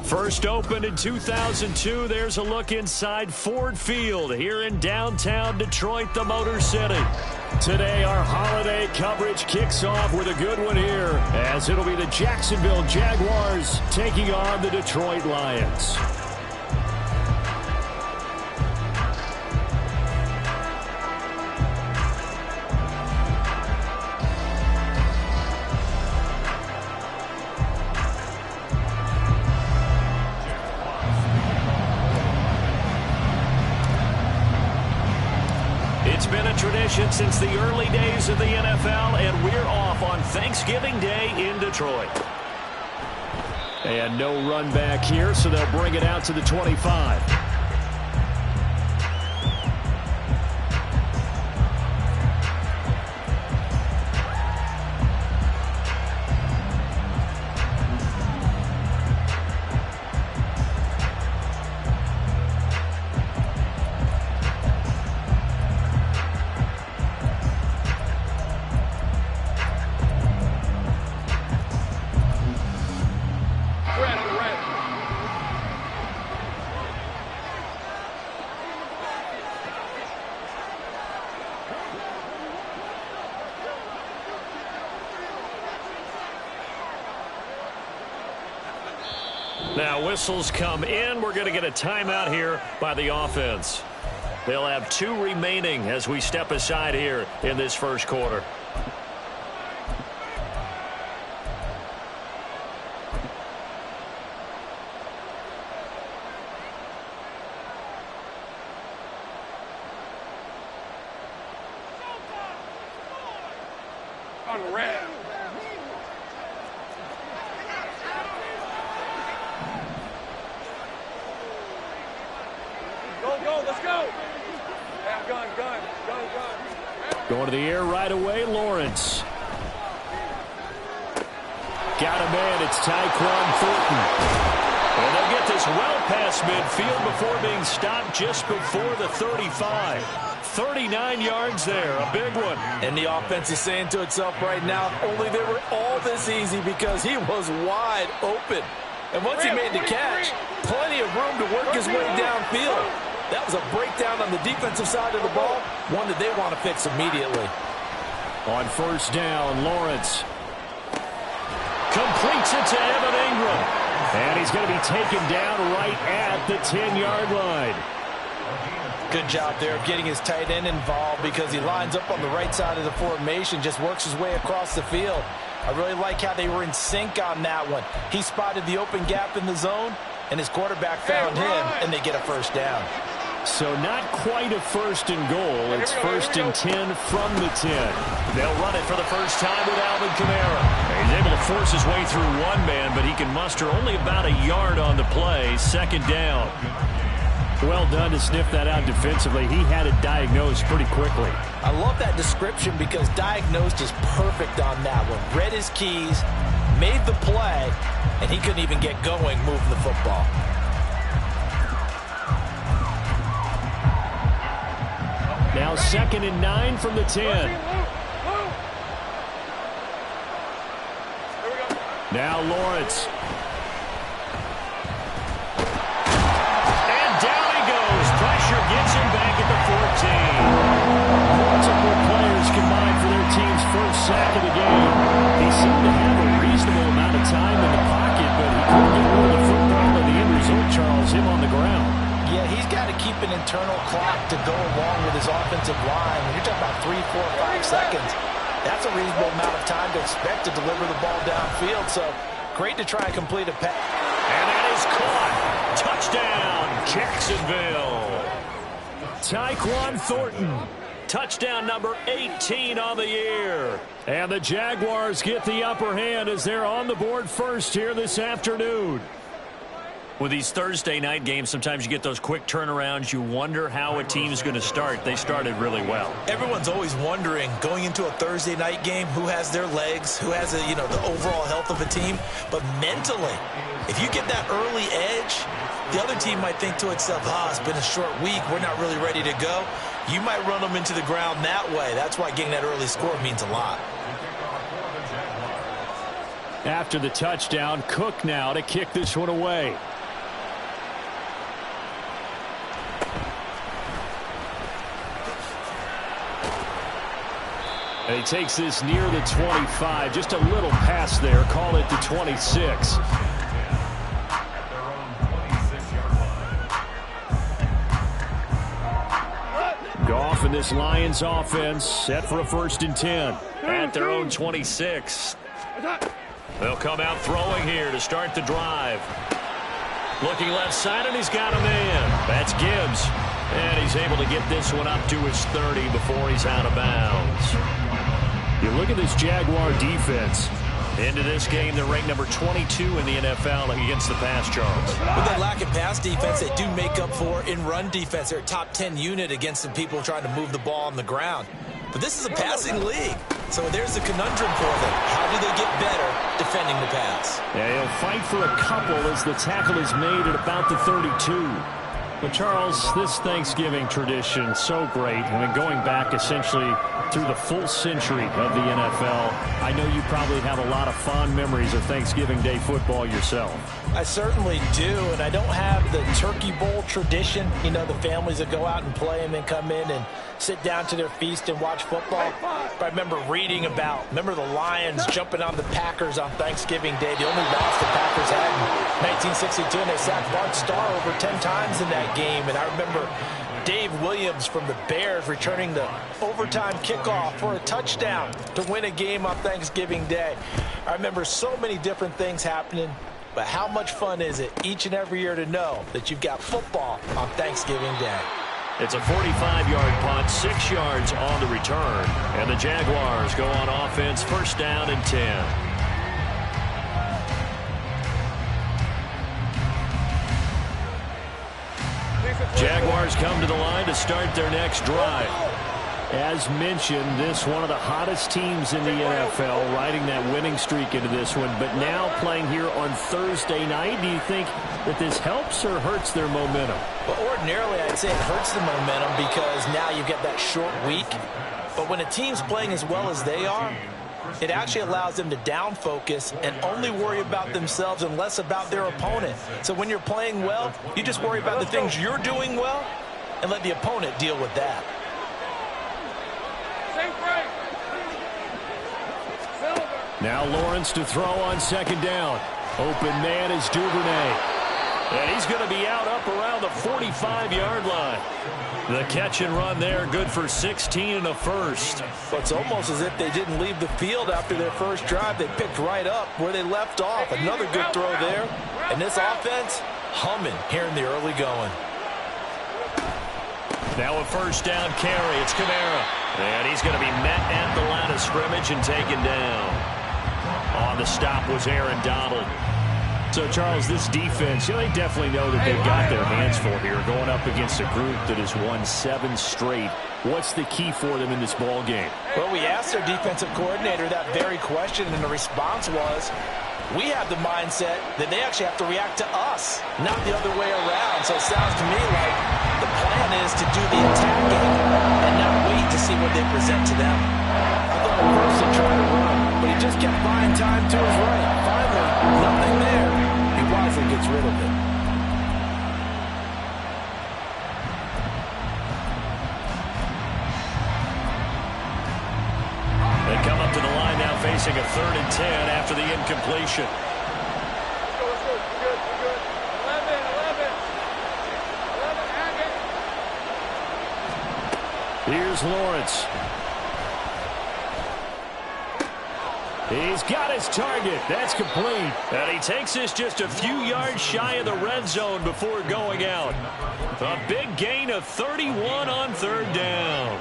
First opened in 2002, there's a look inside Ford Field here in downtown Detroit, the Motor City. Today, our holiday coverage kicks off with a good one here, as it'll be the Jacksonville Jaguars taking on the Detroit Lions. It's been a tradition since the early days of the NFL, and we're off on Thanksgiving Day in Detroit. And no run back here, so they'll bring it out to the 25. Now whistles come in. We're going to get a timeout here by the offense. They'll have 2 remaining as we step aside here in this first quarter. On red. Go, let's go. Gun. Going to the air right away, Lawrence. Got a man, it's Tyquan Thornton. And they'll get this well past midfield before being stopped just before the 35. 39 yards there, a big one. And the offense is saying to itself right now, only they were all this easy because he was wide open. And once he made the catch, plenty of room to work his way downfield. That was a breakdown on the defensive side of the ball, one that they want to fix immediately. On first down, Lawrence completes it to Evan Ingram. And he's going to be taken down right at the 10-yard line. Good job there of getting his tight end involved because he lines up on the right side of the formation, just works his way across the field. I really like how they were in sync on that one. He spotted the open gap in the zone, and his quarterback found him, and they get a first down. So not quite a first and goal. It's first and 10 from the 10. They'll run it for the first time with Alvin Kamara. He's able to force his way through one man, but he can muster only about a yard on the play. Second down. Well done to sniff that out defensively. He had it diagnosed pretty quickly. I love that description because diagnosed is perfect on that one. Read his keys, made the play, and he couldn't even get going moving the football. Now 2nd and 9 from the 10. Now Lawrence. And down he goes. Pressure gets him back at the 14. Multiple players combined for their team's first sack of the game. He seemed to have a reasonable amount of time in the pocket, but he couldn't get rid of the football, and the end result, Charles, him on the ground. Yeah, he's got to keep an internal clock to go along with his offensive line. When you're talking about 3, 4, 5 seconds, that's a reasonable amount of time to expect to deliver the ball downfield. So great to try and complete a pass. And that is caught. Touchdown, Jacksonville. Tyquan Thornton. Touchdown number 18 on the year. And the Jaguars get the upper hand as they're on the board first here this afternoon. With these Thursday night games, sometimes you get those quick turnarounds. You wonder how a team's going to start. They started really well. Everyone's always wondering, going into a Thursday night game, who has their legs, who has the overall health of a team. But mentally, if you get that early edge, the other team might think to itself, it's been a short week. We're not really ready to go. You might run them into the ground that way. That's why getting that early score means a lot. After the touchdown, Cook now to kick this one away. And he takes this near the 25. Just a little pass there. Call it the 26. Goff and this Lions offense set for a 1st and 10 at their own 26. They'll come out throwing here to start the drive. Looking left side, and he's got a man. That's Gibbs. And he's able to get this one up to his 30 before he's out of bounds. You look at this Jaguar defense. Into this game, they're ranked number 22 in the NFL against the pass, Charles. With that lack of pass defense, they do make up for in run defense. They're a top 10 unit against the people trying to move the ball on the ground. But this is a passing league, so there's a conundrum for them. How do they get better defending the pass? Yeah, he'll fight for a couple as the tackle is made at about the 32. But, Charles, this Thanksgiving tradition, so great. I mean, going back essentially through the full century of the NFL, I know you probably have a lot of fond memories of Thanksgiving Day football yourself. I certainly do, and I don't have the Turkey Bowl tradition. You know, the families that go out and play and then come in and sit down to their feast and watch football. But I remember reading remember the Lions jumping on the Packers on Thanksgiving Day. The only loss the Packers had in 1962, and they sacked Bart Starr over 10 times in that game. And I remember Dave Williams from the Bears returning the overtime kickoff for a touchdown to win a game on Thanksgiving Day. I remember so many different things happening, but how much fun is it each and every year to know that you've got football on Thanksgiving Day? It's a 45-yard punt, 6 yards on the return, and the Jaguars go on offense, 1st down and 10. Jaguars come to the line to start their next drive. As mentioned, this one of the hottest teams in the NFL, riding that winning streak into this one, but now playing here on Thursday night. Do you think that this helps or hurts their momentum? Well, ordinarily, I'd say it hurts the momentum because now you get that short week. But when a team's playing as well as they are, it actually allows them to down focus and only worry about themselves and less about their opponent. So when you're playing well, you just worry about the things you're doing well and let the opponent deal with that. Now Lawrence to throw on 2nd down. Open man is Duvernay. And he's going to be out up around the 45-yard line. The catch and run there, good for 16 and a first. Well, it's almost as if they didn't leave the field after their first drive. They picked right up where they left off. Another good throw there. And this offense, humming here in the early going. Now a 1st down carry. It's Kamara. And he's going to be met at the line of scrimmage and taken down. On the stop was Aaron Donald. So, Charles, this defense, they definitely know that they've got their hands full here, going up against a group that has won 7 straight. What's the key for them in this ball game? Well, we asked their defensive coordinator that very question, and the response was, we have the mindset that they actually have to react to us, not the other way around. So it sounds to me like the plan is to do the attacking and not wait to see what they present to them. I thought at first he tried to run, but he just kept buying time to his right. Finally, nothing there. He wisely gets rid of it. They come up to the line now facing a 3rd and 10 after the incompletion. Let's go. Good. 11. Here's Lawrence. He's got his target. That's complete. And he takes this just a few yards shy of the red zone before going out. A big gain of 31 on 3rd down.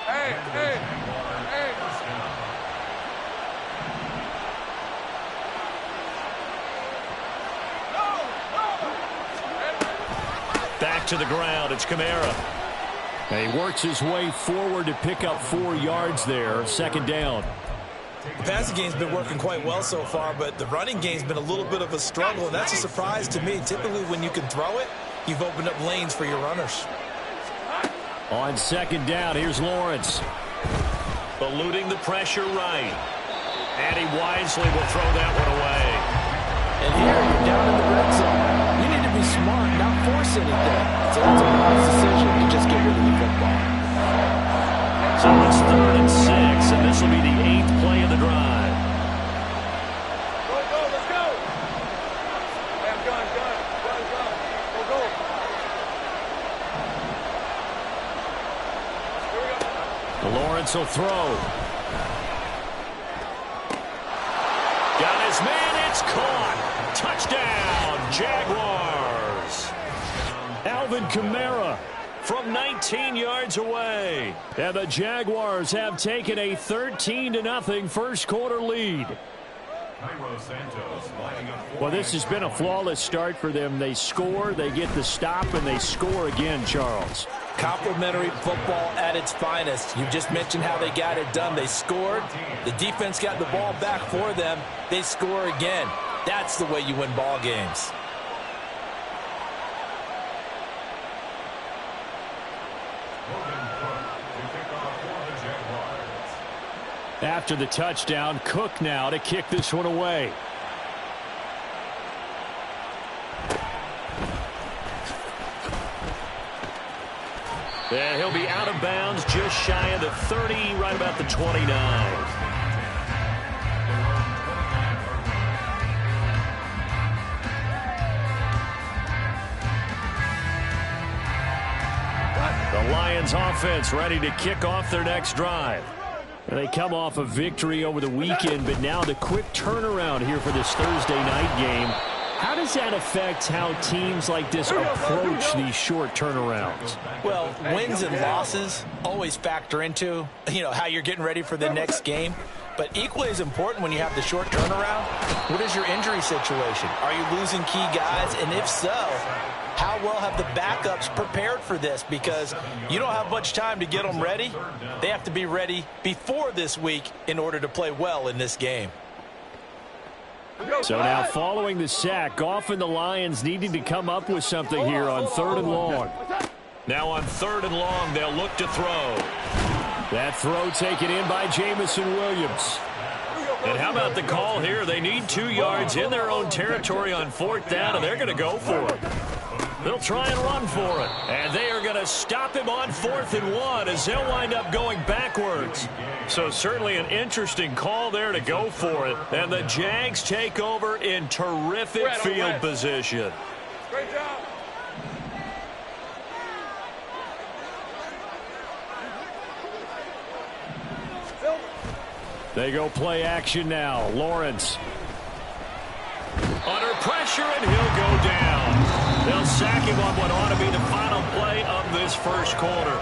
Hey. Back to the ground. It's Kamara. And he works his way forward to pick up 4 yards there. 2nd down. The passing game's been working quite well so far, but the running game's been a little bit of a struggle, and that's a surprise to me. Typically, when you can throw it, you've opened up lanes for your runners. On 2nd down, here's Lawrence. Eluding the pressure right. And he wisely will throw that one away. And here, you're down in the red zone. You need to be smart, not force anything. So it's a wise decision to just get rid of the football. So it's 3rd and 6, and this This will be the 8th play of the drive. Go, go, let's go. Hey, I'm done. Go, go. Here we go. Lawrence will throw. Got his man, it's caught. Touchdown, Jaguars. Alvin Kamara from 19 yards away. And the Jaguars have taken a 13-0 first quarter lead. Well, this has been a flawless start for them. They score, they get the stop, and they score again, Charles. Complimentary football at its finest. You just mentioned how they got it done. They scored. The defense got the ball back for them. They score again. That's the way you win ball games. After the touchdown, Cook now to kick this one away. And he'll be out of bounds just shy of the 30, right about the 29. The Lions offense ready to kick off their next drive. And they come off a victory over the weekend, but now the quick turnaround here for this Thursday night game. How does that affect how teams like this approach these short turnarounds? Well, wins and losses always factor into, how you're getting ready for the next game. But equally as important when you have the short turnaround, what is your injury situation? Are you losing key guys? And if so, how well have the backups prepared for this? Because you don't have much time to get them ready. They have to be ready before this week in order to play well in this game. So now following the sack, Goff and the Lions needing to come up with something here on 3rd and long. Now on 3rd and long, they'll look to throw. That throw taken in by Jamison Williams. And how about the call here? They need 2 yards in their own territory on 4th down, and they're going to go for it. They'll try and run for it. And they are going to stop him on 4th and 1 as they'll wind up going backwards. So certainly an interesting call there to go for it. And the Jags take over in terrific field position. Great job. They go play action now. Lawrence. Under pressure, and he'll go down. They'll sack him on what ought to be the final play of this first quarter.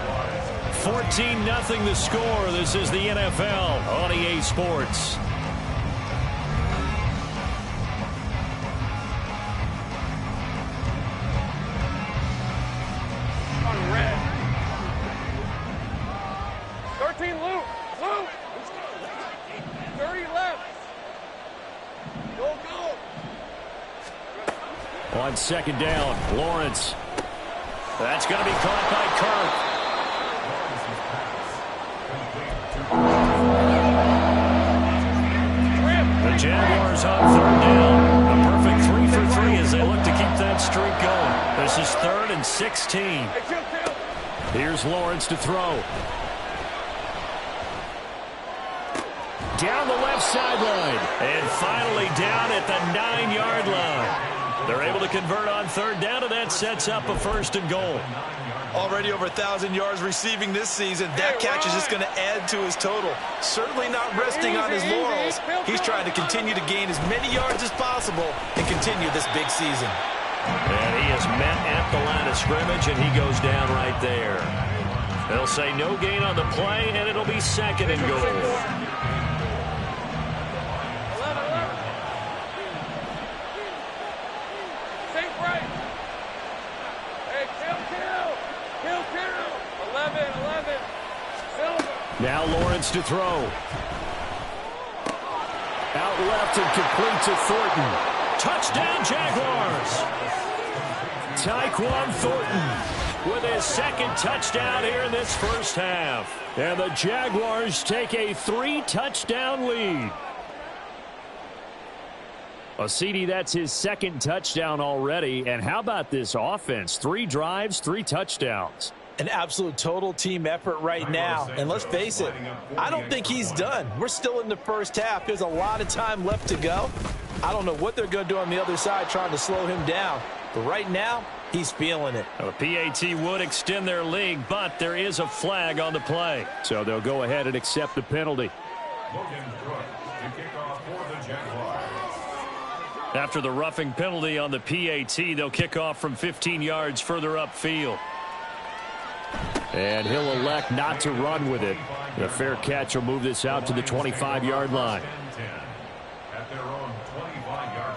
14-0 the score. This is the NFL on EA Sports. On red. 13, Luke. 30 left. Go. On 2nd down, Lawrence. That's going to be caught by Kirk. The Jaguars on 3rd down. A perfect 3 for 3 as they look to keep that streak going. This is 3rd and 16. Here's Lawrence to throw. Down the left sideline. And finally down at the 9-yard line. They're able to convert on 3rd down, and that sets up a 1st and goal. Already over 1,000 yards receiving this season. That catch is just going to add to his total. Certainly not resting on his laurels. He's trying to continue to gain as many yards as possible and continue this big season. And he is met at the line of scrimmage, and he goes down right there. They'll say no gain on the play, and it'll be 2nd and goal. Now Lawrence to throw. Out left and complete to Thornton. Touchdown Jaguars. Tyquan Thornton with his 2nd touchdown here in this first half. And the Jaguars take a 3-touchdown lead. Well, CD, that's his 2nd touchdown already. And how about this offense? 3 drives, 3 touchdowns. An absolute total team effort right now. And let's face it, I don't think he's done. We're still in the first half. There's a lot of time left to go. I don't know what they're going to do on the other side trying to slow him down. But right now, he's feeling it. The PAT would extend their lead, but there is a flag on the play. So they'll go ahead and accept the penalty. After the roughing penalty on the PAT, they'll kick off from 15 yards further upfield. And he'll elect not to run with it. The fair catch will move this out to the 25-yard line. At their own 25-yard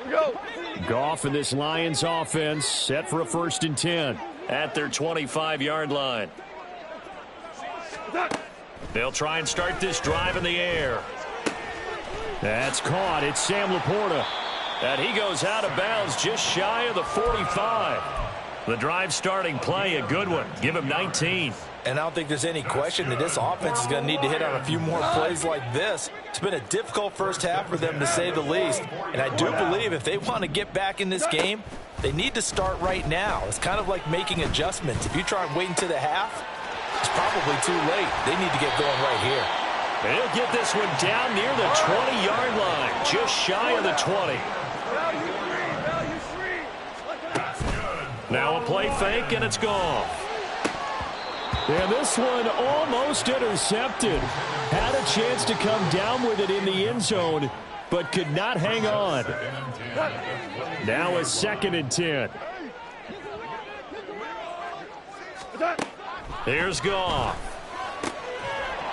line. Go. Goff and this Lions offense set for a 1st and 10 at their 25-yard line. They'll try and start this drive in the air. That's caught. It's Sam Laporta. And he goes out of bounds just shy of the 45. The drive starting play, a good one. Give him 19. And I don't think there's any question that this offense is going to need to hit on a few more plays like this. It's been a difficult first half for them, to say the least. And I do believe if they want to get back in this game, they need to start right now. It's kind of like making adjustments. If you try and wait until the half, it's probably too late. They need to get going right here. They'll get this one down near the 20-yard line, just shy of the 20. Now a play fake, and it's gone. And this one almost intercepted. Had a chance to come down with it in the end zone, but could not hang on. Now a 2nd and 10. Here's Goff.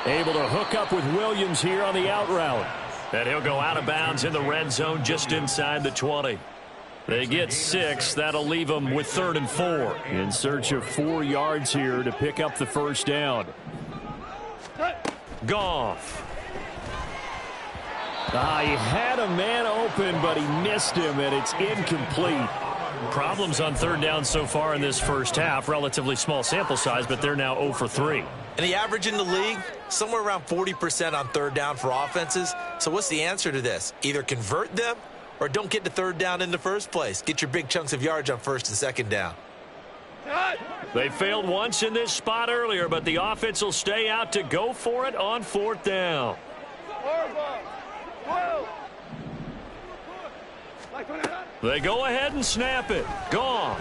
Able to hook up with Williams here on the out route. And he'll go out of bounds in the red zone just inside the 20. They get 6. That'll leave them with 3rd and 4. In search of 4 yards here to pick up the first down. Goff. He had a man open, but he missed him, and it's incomplete. Problems on 3rd down so far in this first half. Relatively small sample size, but they're now 0 for 3. And the average in the league, somewhere around 40% on 3rd down for offenses. So what's the answer to this? Either convert them or don't get to 3rd down in the first place. Get your big chunks of yards on 1st and 2nd down. They failed once in this spot earlier, but the offense will stay out to go for it on 4th down. They go ahead and snap it. Goff.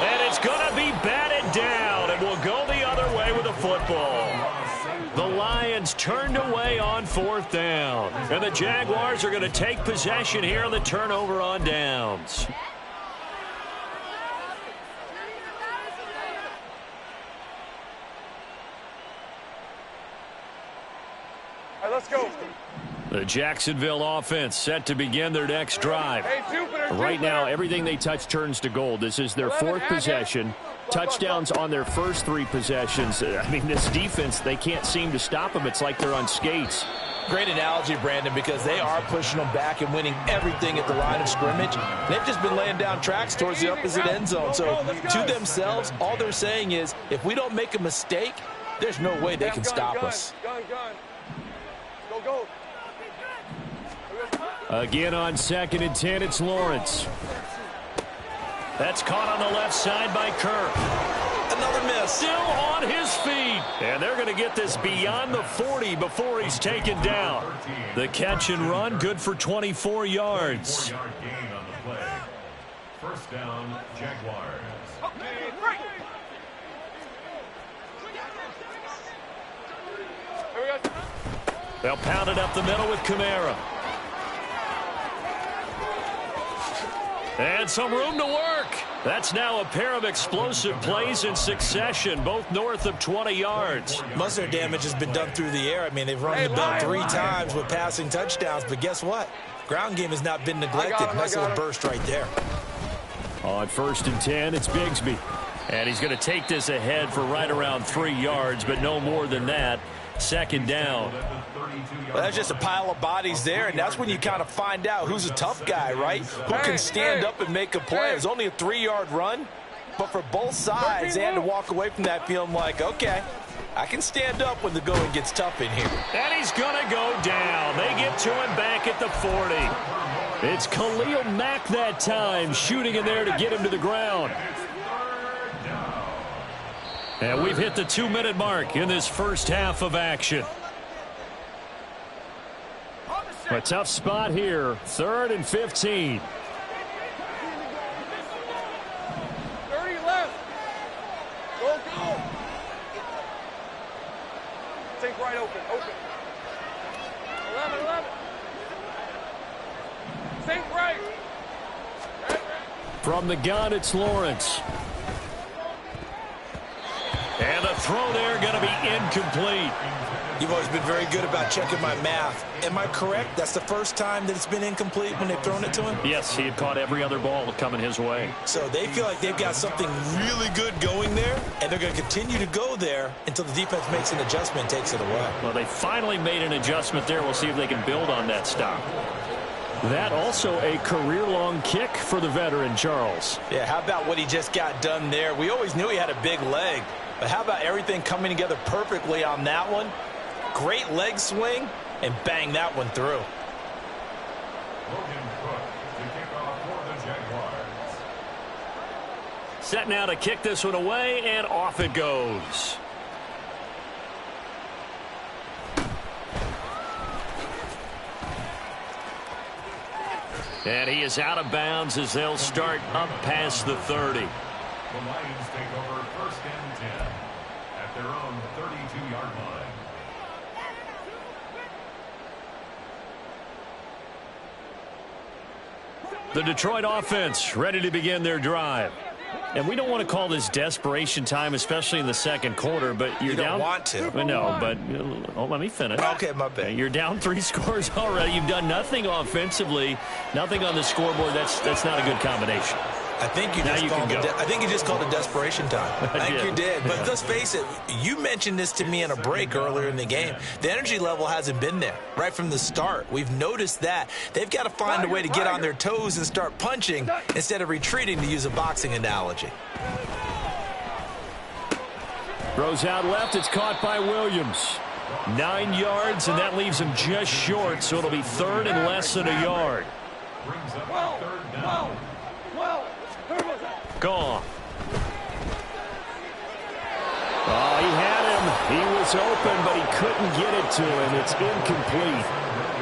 And it's going to be batted down, and will go the other way with the football. The Lions turned away on 4th down. And the Jaguars are going to take possession here on the turnover on downs. All right, let's go. The Jacksonville offense set to begin their next drive. Right now, everything they touch turns to gold. This is their 4th possession. Touchdowns on their first 3 possessions. I mean, this defense, they can't seem to stop them. It's like they're on skates. Great analogy, Brandon, because they are pushing them back and winning everything at the line of scrimmage. They've just been laying down tracks towards the opposite end zone. So to themselves, all they're saying is, if we don't make a mistake, there's no way they can stop us. Go. Again on 2nd and 10, it's Lawrence. That's caught on the left side by Kirk. Another miss. Still on his feet. And they're going to get this beyond the 40 before he's taken down. The catch and run, good for 24 yards. 4-yard gain on the play. 1st down, Jaguars. They'll pound it up the middle with Kamara. And some room to work. That's now a pair of explosive plays in succession, both north of 20 yards. Most of their damage has been done through the air. I mean, they've run the ball 3 times with passing touchdowns, but guess what? Ground game has not been neglected. Nice little burst right there. On 1st and 10, it's Bigsby. And he's going to take this ahead for right around 3 yards, but no more than that. 2nd down. Well, that's just a pile of bodies there, and that's when you kind of find out who's a tough guy, right? Who can stand up and make a play. It was only a 3-yard run, but for both sides, they had to walk away from that feeling like, okay, I can stand up when the going gets tough in here. And he's going to go down. They get to him back at the 40. It's Khalil Mack that time, shooting in there to get him to the ground. And we've hit the 2-minute mark in this first half of action. A tough spot here, 3rd and 15. 30 left. Go, go. Think right open, open. 11. Think right. From the gun, it's Lawrence. And the throw there going to be incomplete. You've always been very good about checking my math. Am I correct? That's the first time that it's been incomplete when they've thrown it to him? Yes, he had caught every other ball coming his way. So they feel like they've got something really good going there, and they're going to continue to go there until the defense makes an adjustment and takes it away. Well, they finally made an adjustment there. We'll see if they can build on that stop. That also a career-long kick for the veteran, Charles. Yeah, how about what he just got done there? We always knew he had a big leg, but how about everything coming together perfectly on that one? Great leg swing, and bang that one through. Set now to kick this one away, and off it goes. And he is out of bounds as they'll start up past the 30. The Lions take over 1st and 10 at their own 32-yard line. The Detroit offense ready to begin their drive. And we don't want to call this desperation time, especially in the second quarter, but you're down. You don't want to. No, but let me finish. Okay, my bad. You're down 3 scores already. You've done nothing offensively, nothing on the scoreboard. That's not a good combination. I think you just called it desperation time. I think you did. But let's face it, you mentioned this to me in a break earlier in the game. The energy level hasn't been there right from the start. We've noticed that. They've got to find a way to get on their toes and start punching instead of retreating, to use a boxing analogy. Throws out left. It's caught by Williams. 9 yards, and that leaves him just short, so it'll be 3rd and less than a yard. Brings up 3rd down. Gone. Oh, he had him. He was open, but he couldn't get it to him. It's incomplete.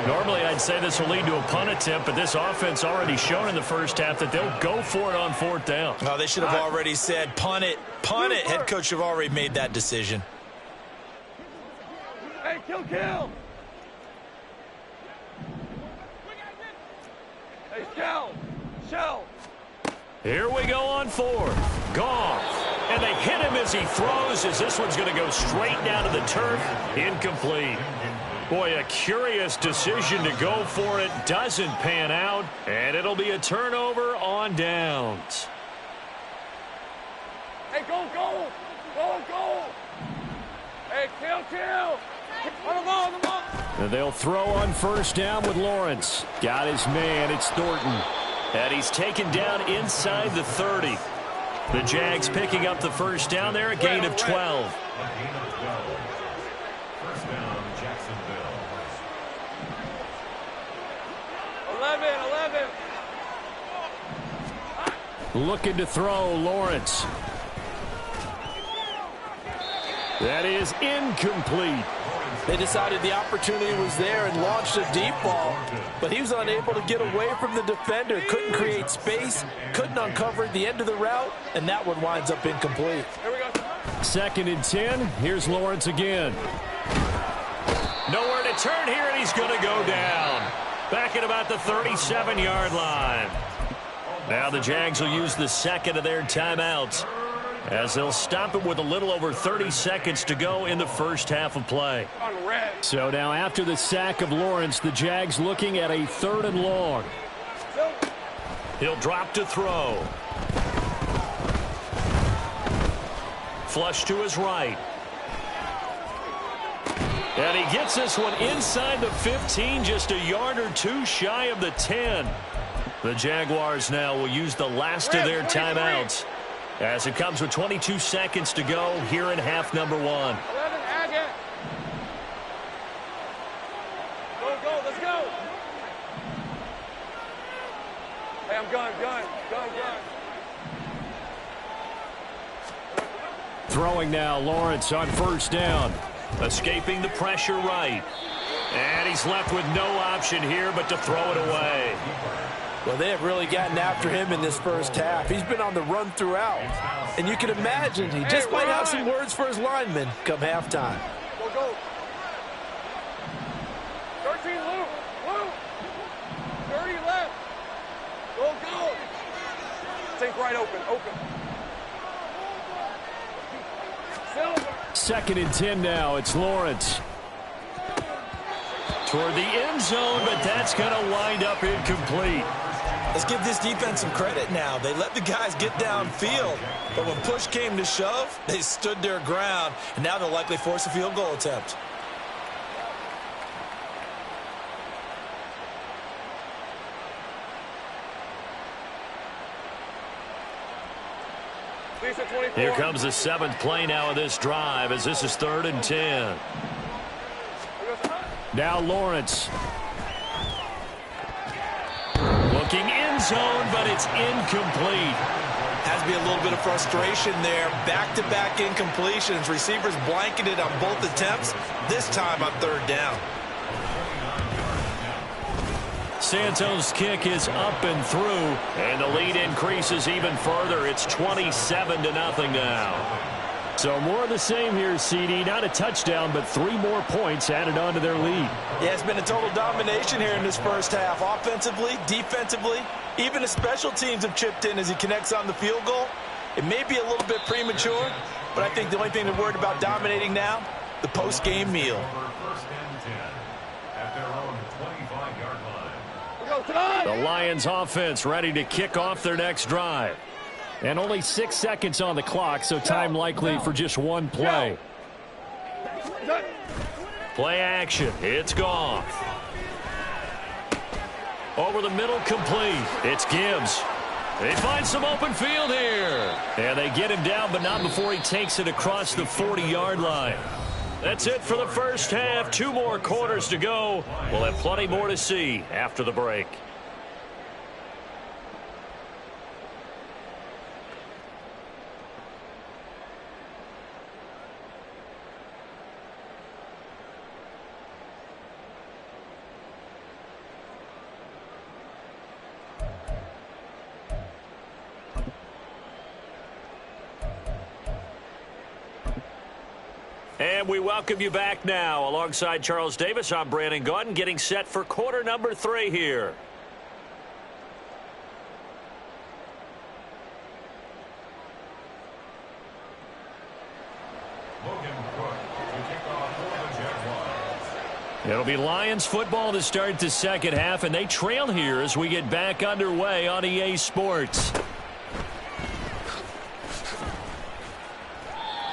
Normally, I'd say this will lead to a punt attempt, but this offense already shown in the first half that they'll go for it on 4th down. Oh, they should have already said, punt it, punt it. Head coach have already made that decision. Hey, kill. Hey, shell. Here we go on 4th. Goff. And they hit him as he throws, as this one's going to go straight down to the turf. Incomplete. Boy, a curious decision to go for it. Doesn't pan out. And it'll be a turnover on downs. Hey, go. Hey, kill. On the ball. And they'll throw on 1st down with Lawrence. Got his man. It's Thornton. And he's taken down inside the 30. The Jags picking up the 1st down there, a gain of 12. A gain of 12. 1st down, Jacksonville. 11. Looking to throw, Lawrence. That is incomplete. They decided the opportunity was there and launched a deep ball, but he was unable to get away from the defender, couldn't create space, couldn't uncover the end of the route, and that one winds up incomplete. Here we go. 2nd and 10. Here's Lawrence again. Nowhere to turn here, and he's going to go down. Back at about the 37-yard line. Now the Jags will use the 2nd of their timeouts, as they'll stop it with a little over 30 seconds to go in the first half of play. So now after the sack of Lawrence, the Jags looking at a 3rd and long. He'll drop to throw. Flush to his right. And he gets this one inside the 15, just a yard or 2 shy of the 10. The Jaguars now will use the last of their timeouts, as it comes with 22 seconds to go here in half number 1. 11, Agate. Go, let's go. I'm gun. Throwing now, Lawrence on first down. Escaping the pressure right. And he's left with no option here but to throw it away. Well, they have really gotten after him in this first half. He's been on the run throughout. And you can imagine he just might have some words for his linemen come halftime. Go. 13, Luke. 30 left. Go. Think right open. Silver. 2nd and 10 now. It's Lawrence. Toward the end zone, but that's going to wind up incomplete. Let's give this defense some credit now. They let the guys get downfield, but when push came to shove, they stood their ground, and now they'll likely force a field goal attempt. Here comes the 7th play now of this drive as this is 3rd and 10. Now Lawrence. Looking end zone, but it's incomplete. Has to be a little bit of frustration there. Back-to-back incompletions. Receivers blanketed on both attempts, this time on 3rd down. Santos' kick is up and through, and the lead increases even further. It's 27-0 now. So more of the same here, CD. Not a touchdown, but 3 more points added on to their lead. Yeah, it's been a total domination here in this first half. Offensively, defensively, even the special teams have chipped in as he connects on the field goal. It may be a little bit premature, but I think the only thing they're worried about dominating now, the post-game meal. The Lions offense ready to kick off their next drive. And only 6 seconds on the clock, so time likely for just one play. Play action. It's Goff. Over the middle, complete. It's Gibbs. They find some open field here. And they get him down, but not before he takes it across the 40-yard line. That's it for the first half. 2 more quarters to go. We'll have plenty more to see after the break. And we welcome you back now. Alongside Charles Davis, I'm Brandon Gaudin, getting set for quarter number 3 here. It'll be Lions football to start the second half, and they trail here as we get back underway on EA Sports.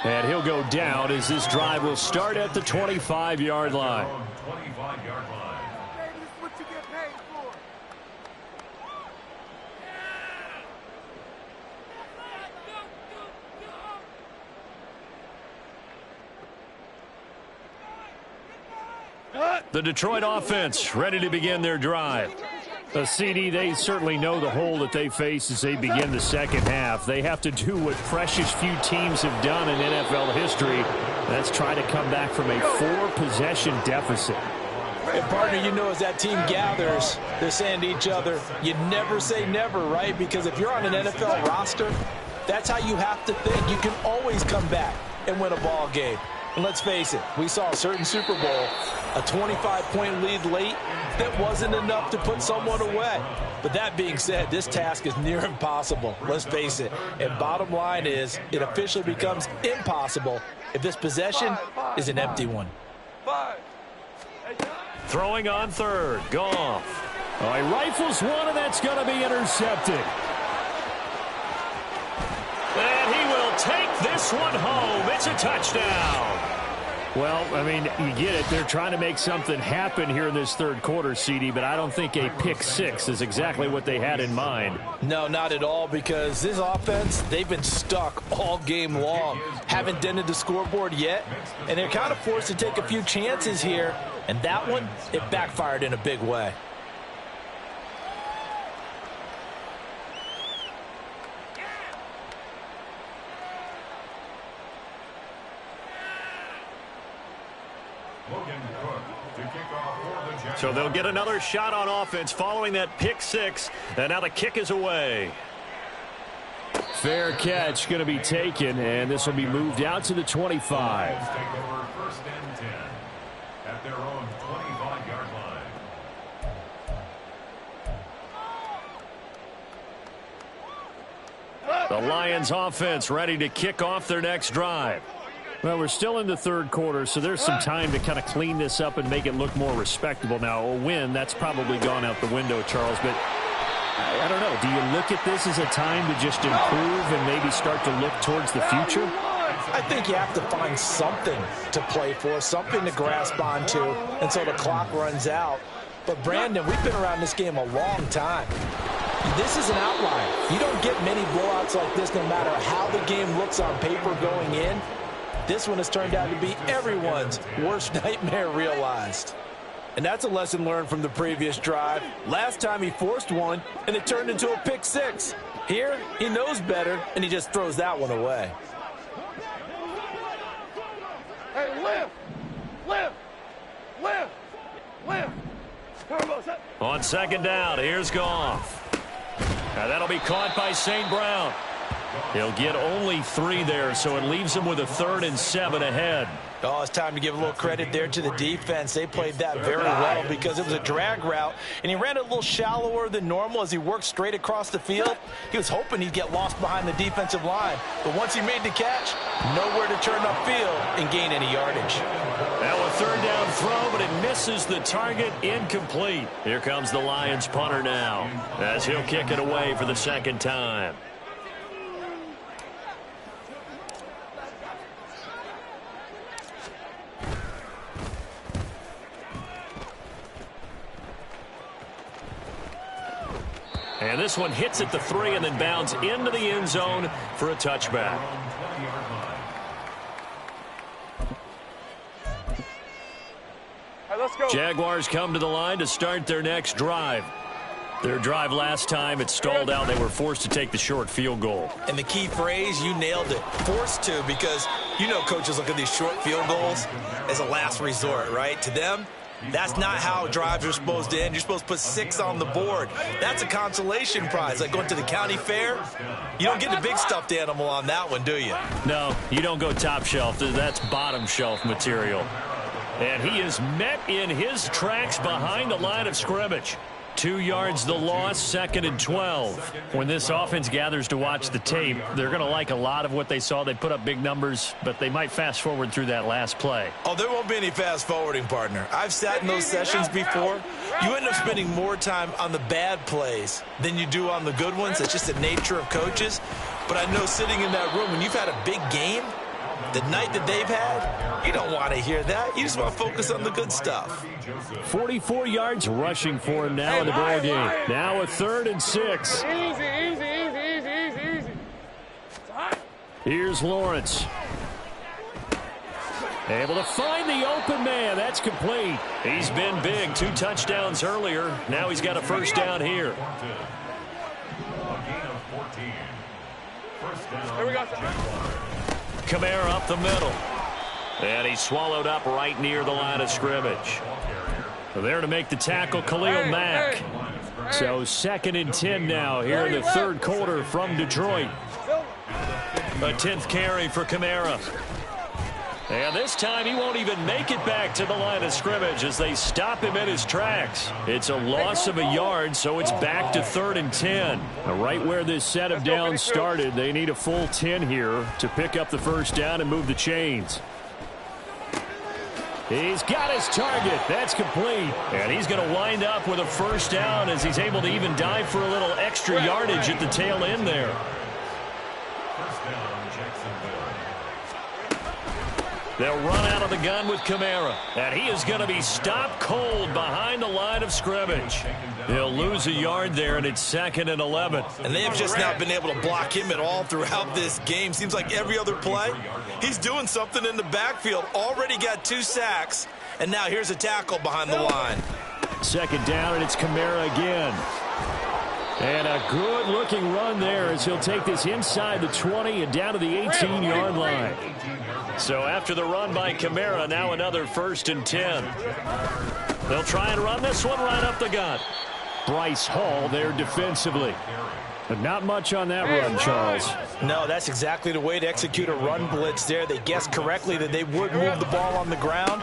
And he'll go down as this drive will start at the 25-yard line. The Detroit offense ready to begin their drive. CD, they certainly know the hole that they face as they begin the second half. They have to do what precious few teams have done in NFL history. That's try to come back from a 4-possession deficit. And partner, you know, as that team gathers, they're saying to each other, you never say never, right? Because if you're on an NFL roster, that's how you have to think. You can always come back and win a ball game. And let's face it, we saw a certain Super Bowl, a 25-point lead late, that wasn't enough to put someone away. But that being said, this task is near impossible. Let's face it. And bottom line is, it officially becomes impossible if this possession is an empty one. Throwing on third, Goff. Oh, he rifles one, and that's going to be intercepted. And he will take this one home. It's a touchdown. Well, I mean, you get it. They're trying to make something happen here in this third quarter, CD, but I don't think a pick six is exactly what they had in mind. No, not at all, because this offense, they've been stuck all game long. Haven't dented the scoreboard yet, and they're kind of forced to take a few chances here, and that one, it backfired in a big way. So they'll get another shot on offense following that pick six, and now the kick is away. Fair catch going to be taken, and this will be moved out to the 25. Take over first and 10 at their own 25-yard line. The Lions offense ready to kick off their next drive. Well, we're still in the third quarter, so there's some time to kind of clean this up and make it look more respectable. Now, a win, that's probably gone out the window, Charles, but I don't know. Do you look at this as a time to just improve and maybe start to look towards the future? I think you have to find something to play for, something to grasp onto until the clock runs out. But, Brandon, we've been around this game a long time. This is an outlier. You don't get many blowouts like this no matter how the game looks on paper going in. This one has turned out to be everyone's worst nightmare realized. And that's a lesson learned from the previous drive. Last time he forced one, and it turned into a pick six. Here, he knows better, and he just throws that one away. Hey, lift! Lift! Lift! Lift! On second down, here's Goff. Now that'll be caught by St. Brown. He'll get only 3 there, so it leaves him with a 3rd and 7 ahead. Oh, it's time to give a little credit there to the defense. They played that very well because it was a drag route, and he ran it a little shallower than normal as he worked straight across the field. He was hoping he'd get lost behind the defensive line, but once he made the catch, nowhere to turn upfield and gain any yardage. Now a 3rd down throw, but it misses the target, incomplete. Here comes the Lions punter now, as he'll kick it away for the 2nd time. And this one hits at the 3 and then bounds into the end zone for a touchback. Right, let's go. Jaguars come to the line to start their next drive. Their drive last time, it stalled out. They were forced to take the short field goal. And the key phrase, you nailed it, forced to, because you know coaches look at these short field goals as a last resort, right? To them, that's not how drives are supposed to end. You're supposed to put 6 on the board. That's a consolation prize. Like going to the county fair, you don't get the big stuffed animal on that one, do you? No, you don't go top shelf. That's bottom shelf material. And he is met in his tracks behind the line of scrimmage. 2 yards the loss, 2nd and 12. When this offense gathers to watch the tape, they're going to like a lot of what they saw. They put up big numbers, but they might fast forward through that last play. Oh, there won't be any fast forwarding, partner. I've sat in those sessions before. You end up spending more time on the bad plays than you do on the good ones. It's just the nature of coaches. But I know sitting in that room, when you've had a big game, the night that they've had, you don't want to hear that. You just want to focus on the good stuff. 44 yards rushing for him now in the ball game. Now a 3rd and 6. Easy. Here's Lawrence. Able to find the open man. That's complete. He's been big. 2 touchdowns earlier. Now he's got a 1st down here. Here we go. Kamara up the middle. And he's swallowed up right near the line of scrimmage. There to make the tackle, Khalil Mack. So 2nd and 10 now here in the 3rd quarter from Detroit. A 10th carry for Kamara. And this time he won't even make it back to the line of scrimmage as they stop him in his tracks. It's a loss of a yard, so it's back to 3rd and 10. Right where this set of downs started, they need a full 10 here to pick up the 1st down and move the chains. He's got his target. That's complete. And he's going to wind up with a 1st down as he's able to even dive for a little extra yardage at the tail end there. They'll run out of the gun with Kamara. And he is going to be stopped cold behind the line of scrimmage. He'll lose a yard there, and it's 2nd and 11. And they have just not been able to block him at all throughout this game. Seems like every other play, he's doing something in the backfield. Already got 2 sacks, and now here's a tackle behind the line. 2nd down, and it's Kamara again. And a good-looking run there as he'll take this inside the 20 and down to the 18-yard line. So after the run by Kamara, now another 1st and 10. They'll try and run this one right up the gut. Bryce Hall there defensively. But not much on that run, Charles. No, that's exactly the way to execute a run blitz there. They guessed correctly that they would move the ball on the ground,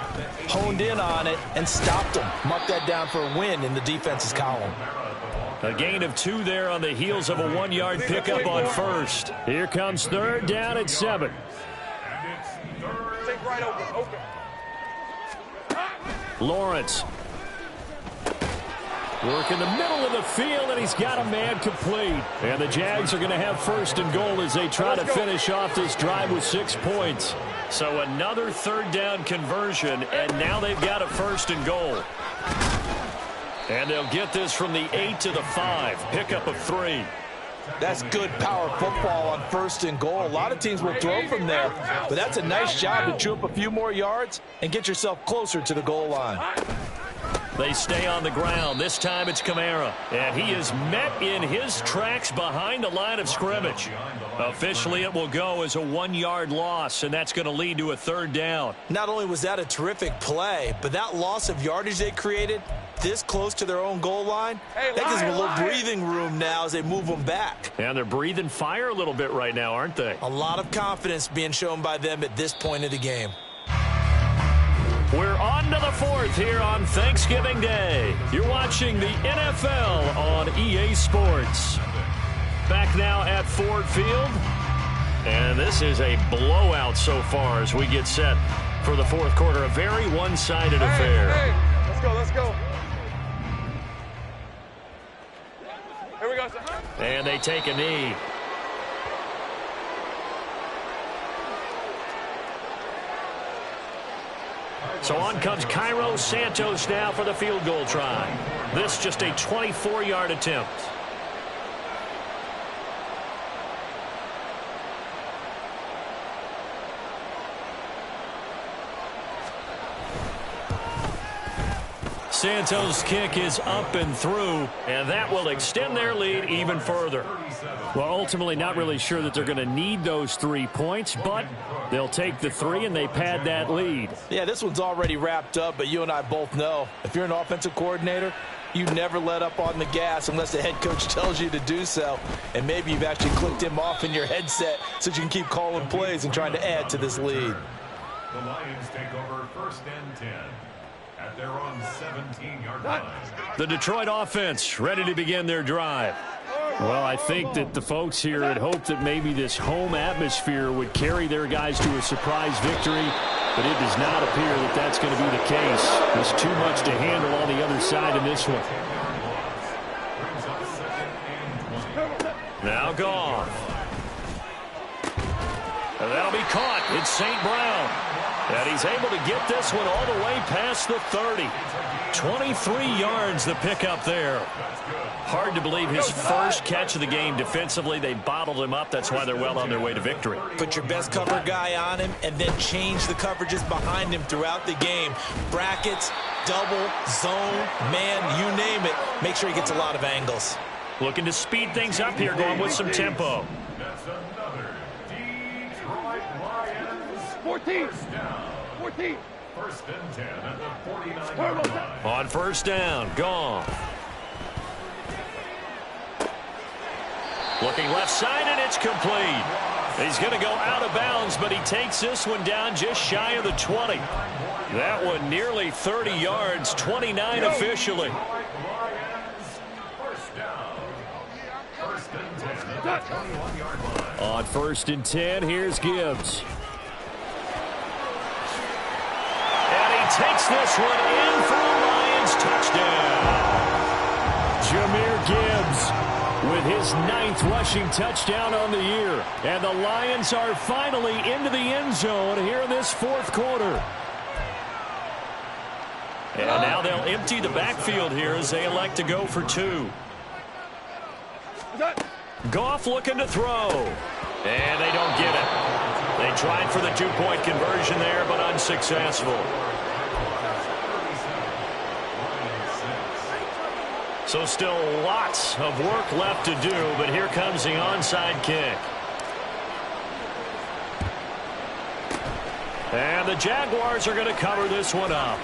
honed in on it, and stopped them. Mark that down for a win in the defense's column. A gain of 2 there on the heels of a 1-yard pickup on first. Here comes third down at 7. Take right open. Lawrence. Work in the middle of the field, and he's got a man complete. And the Jags are going to have first and goal as they try to finish off this drive with 6 points. So another third down conversion, and now they've got a first and goal. And they'll get this from the 8 to the 5. Pickup of 3. That's good power football on first and goal. A lot of teams will throw from there, but that's a nice job to chew up a few more yards and get yourself closer to the goal line. They stay on the ground. This time it's Kamara. And he is met in his tracks behind the line of scrimmage. Officially, it will go as a 1-yard loss, and that's going to lead to a third down. Not only was that a terrific play, but that loss of yardage they created this close to their own goal line, that gives them a little breathing room now as they move them back. And they're breathing fire a little bit right now, aren't they? A lot of confidence being shown by them at this point of the game. We're on to the 4th here on Thanksgiving Day. You're watching the NFL on EA Sports. Back now at Ford Field. And this is a blowout so far as we get set for the 4th quarter. A very one-sided affair. Hey, let's go. Here we go, sir. And they take a knee. So on comes Cairo Santos now for the field goal try. This just a 24-yard attempt. Santos' kick is up and through, and that will extend their lead even further. Well, ultimately not really sure that they're going to need those 3 points, but they'll take the 3 and they pad that lead. Yeah, this one's already wrapped up, but you and I both know if you're an offensive coordinator, you never let up on the gas unless the head coach tells you to do so. And maybe you've actually clicked him off in your headset so you can keep calling plays and trying to add to this lead. The Lions take over 1st and 10. At their own 17-yard line. The Detroit offense ready to begin their drive. Well, I think that the folks here had hoped that maybe this home atmosphere would carry their guys to a surprise victory, but it does not appear that that's going to be the case. There's too much to handle on the other side in this one. Now gone. And that'll be caught. It's St. Brown. And he's able to get this one all the way past the 30. 23 yards the pickup there. Hard to believe his first catch of the game defensively. They bottled him up. That's why they're well on their way to victory. Put your best cover guy on him and then change the coverages behind him throughout the game. Brackets, double, zone, man, you name it. Make sure he gets a lot of angles. Looking to speed things up here, going with some tempo. That's another Detroit Lions 14. 14. 1st and 10 at the 49-yard line. On first down, gone. Looking left side, and it's complete. He's going to go out of bounds, but he takes this one down just shy of the 20. That one nearly 30 yards, 29 officially. On 1st and 10, here's Gibbs. And he takes this one in for a Lions touchdown. Jahmyr Gibbs with his 9th rushing touchdown on the year. And the Lions are finally into the end zone here in this 4th quarter. And now they'll empty the backfield here as they elect to go for 2. Goff looking to throw. And they don't get it. They tried for the 2-point conversion there, but unsuccessful. So still lots of work left to do, but here comes the onside kick. And the Jaguars are going to cover this one up.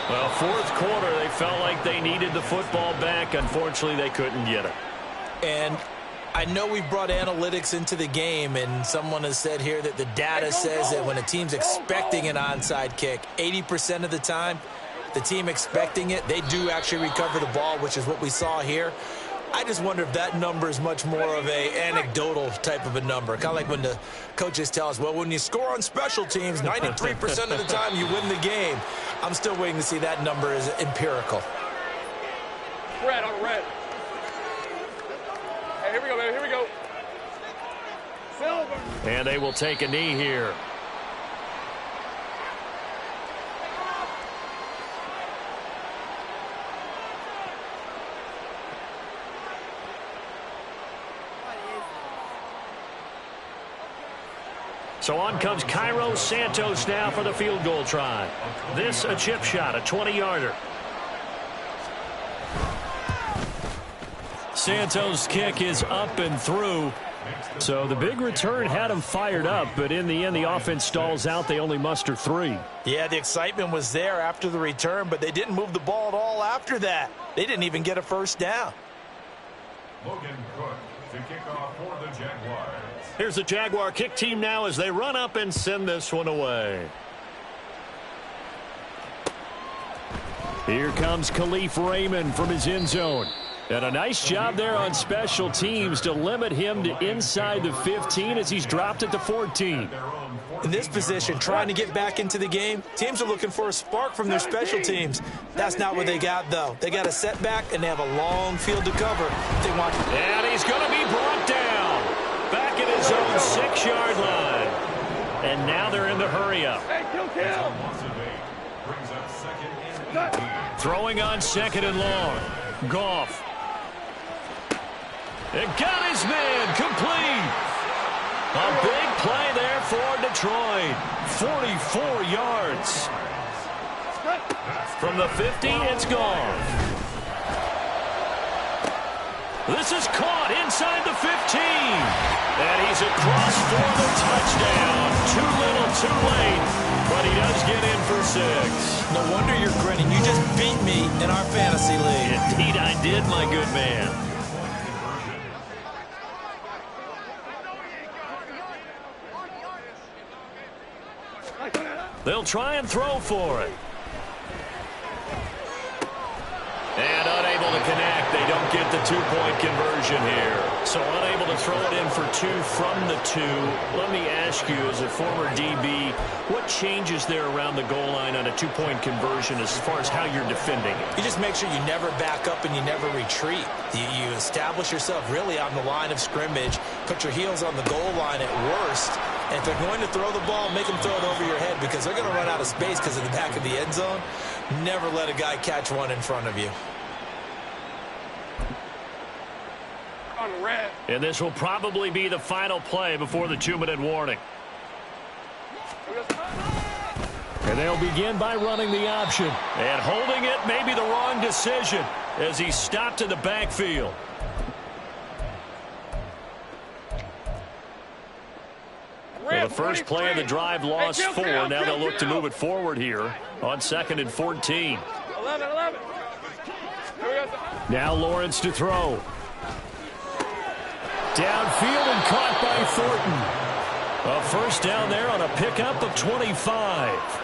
Well, fourth quarter, they felt like they needed the football back. Unfortunately, they couldn't get it. And I know we brought analytics into the game, and someone has said here that the data says that when a team's expecting an onside kick, 80% of the time, the team expecting it, they do actually recover the ball, which is what we saw here. I just wonder if that number is much more of a anecdotal type of a number. Kind of like when the coaches tell us, well, when you score on special teams, 93% of the time you win the game. I'm still waiting to see that number is empirical. Red on red. Hey, here we go, baby. Here we go. Silver. And they will take a knee here. So on comes Cairo Santos now for the field goal try. This a chip shot, a 20-yarder. Santos' kick is up and through. So the big return had him fired up, but in the end the offense stalls out. They only muster 3. Yeah, the excitement was there after the return, but they didn't move the ball at all after that. They didn't even get a first down. Logan Cook to kick off for the Jaguars. Here's the Jaguar kick team now as they run up and send this one away. Here comes Khalif Raymond from his end zone. And a nice job there on special teams to limit him to inside the 15 as he's dropped it to 14. In this position, trying to get back into the game, teams are looking for a spark from their special teams. That's not what they got, though. They got a setback, and they have a long field to cover. They want. And he's going to be brought down. Back at his own 6-yard line. And now they're in the hurry-up. Hey, kill. Throwing on 2nd and long. Goff. It got his man complete. A big play there for Detroit. 44 yards. From the 50, it's gone. This is caught inside the 15. And he's across for the touchdown. Too little, too late. But he does get in for 6. No wonder you're grinning. You just beat me in our fantasy league. Indeed I did, my good man. They'll try and throw for it. And unable to connect. They don't get the 2-point conversion here. So unable to throw it in for 2 from the 2. Let me ask you, as a former DB, what changes there around the goal line on a 2-point conversion as far as how you're defending it? You just make sure you never back up and you never retreat. You establish yourself really on the line of scrimmage, put your heels on the goal line at worst, and if they're going to throw the ball, make them throw it over your head because they're going to run out of space because of the back of the end zone. Never let a guy catch one in front of you. On red. And this will probably be the final play before the 2-minute warning. And they'll begin by running the option. And holding it may be the wrong decision as he stopped in the backfield. Well, the first play of the drive lost 4. Now they'll look to move it forward here on 2nd and 14. 11. Now Lawrence to throw. Downfield and caught by Thornton. A first down there on a pickup of 25.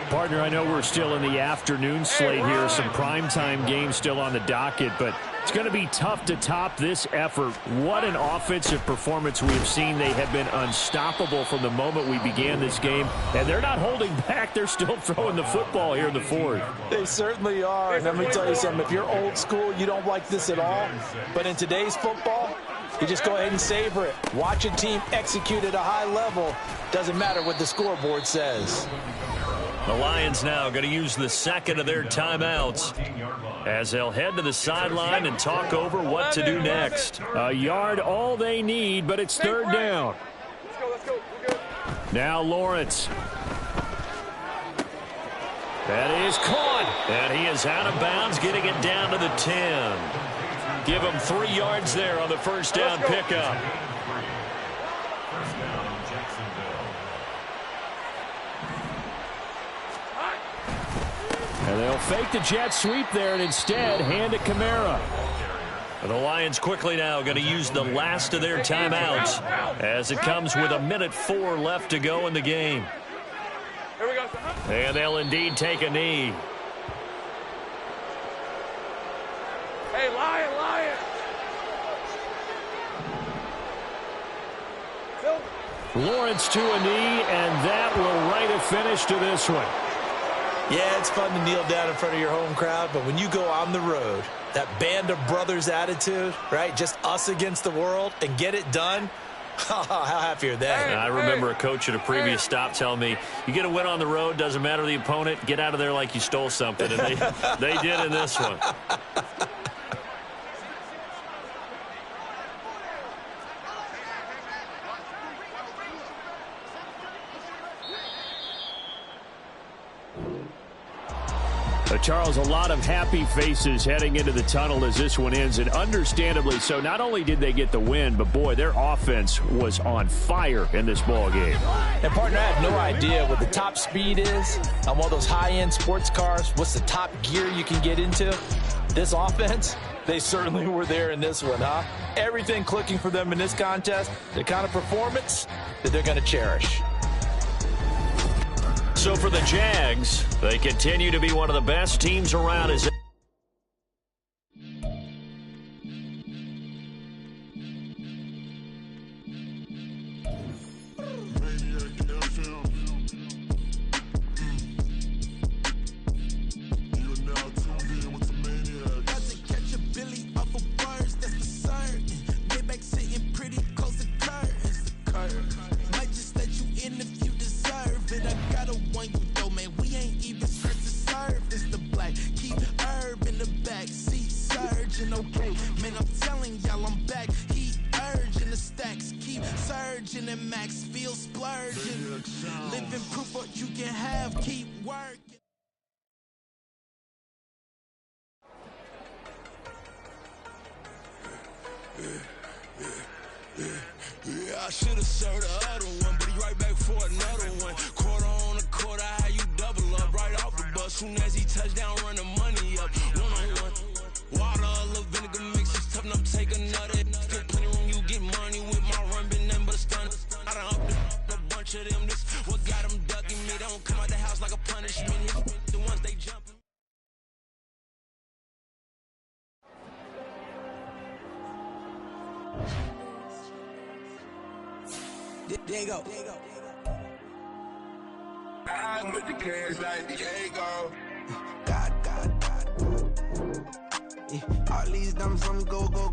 Partner, I know we're still in the afternoon slate here. Some primetime games still on the docket, but it's going to be tough to top this effort. What an offensive performance we have seen. They have been unstoppable from the moment we began this game, and they're not holding back. They're still throwing the football here in the 4th. They certainly are, and let me tell you something. If you're old school, you don't like this at all, but in today's football, you just go ahead and savor it. Watch a team execute at a high level. Doesn't matter what the scoreboard says. The Lions now going to use the second of their timeouts as they'll head to the sideline and talk over what to do next. A yard all they need, but it's 3rd down. Let's go. We're good. Now Lawrence. That is caught. And he is out of bounds, getting it down to the 10. Give him 3 yards there on the first down pickup. First down, Jacksonville. And they'll fake the jet sweep there and instead hand it Kamara. The Lions quickly now going to use the last of their timeouts as it comes with 1:04 left to go in the game. Here we go. And they'll indeed take a knee. Hey, Lion. Lawrence to a knee, and that will write a finish to this one. Yeah, it's fun to kneel down in front of your home crowd, but when you go on the road, that band of brothers attitude, right, just us against the world, and get it done, how happy are they? I remember a coach at a previous stop telling me, you get a win on the road, doesn't matter the opponent, get out of there like you stole something, and they did in this one. Charles, a lot of happy faces heading into the tunnel as this one ends, and understandably so. Not only did they get the win, but, boy, their offense was on fire in this ball game. And, partner, I have no idea what the top speed is on one of those high-end sports cars. What's the top gear you can get into? This offense, they certainly were there in this one, huh? Everything clicking for them in this contest, the kind of performance that they're going to cherish. So for the Jags, they continue to be one of the best teams around as I should have served the other one, but he right back for another one. Quarter on a quarter, how you double up right off the bus. Soon as he touch down, run the money up. One-on-one. Water, a little vinegar mix, it's tough enough to take another. Still plenty room, you get money with my run, been nothing but a stun. I done up a bunch of them. This what got them ducking me. They don't come out the house like a punishment. The ones they jumping. There you go. I with the cash like Diego. God. Yeah, all these dumb some go.